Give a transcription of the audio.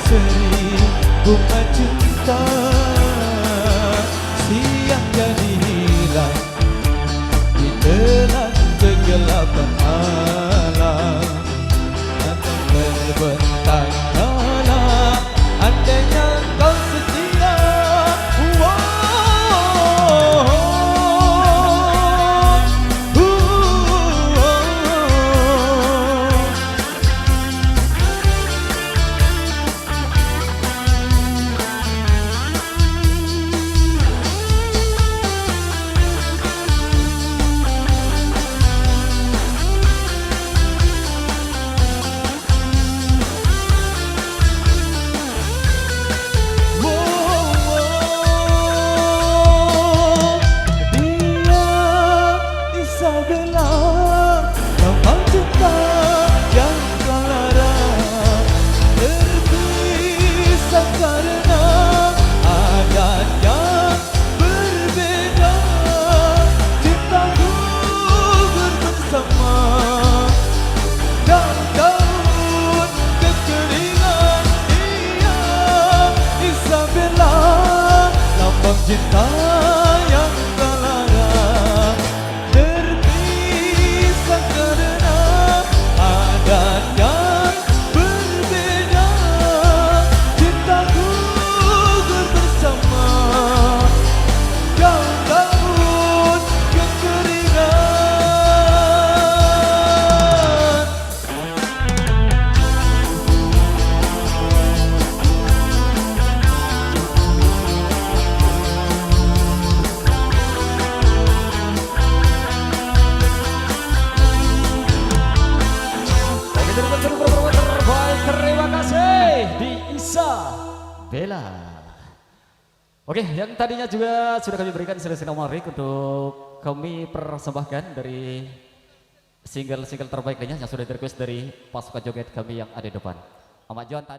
berseri bunga cinta, siang jadi hilang di telan kegelapan malam. Akan terbentang malam andainya kau setia. Cinta yang tak lara terpisah karena adat yang berbeda. Cinta gugur bersama daun-daun kekeringan. Terima kasih di Isabella. Oke, yang tadinya juga sudah kami berikan seleksi nomorik untuk kami persembahkan dari single-single terbaik lainnya yang sudah di request dari pasukan joget kami yang ada di depan. Ahmad John tadi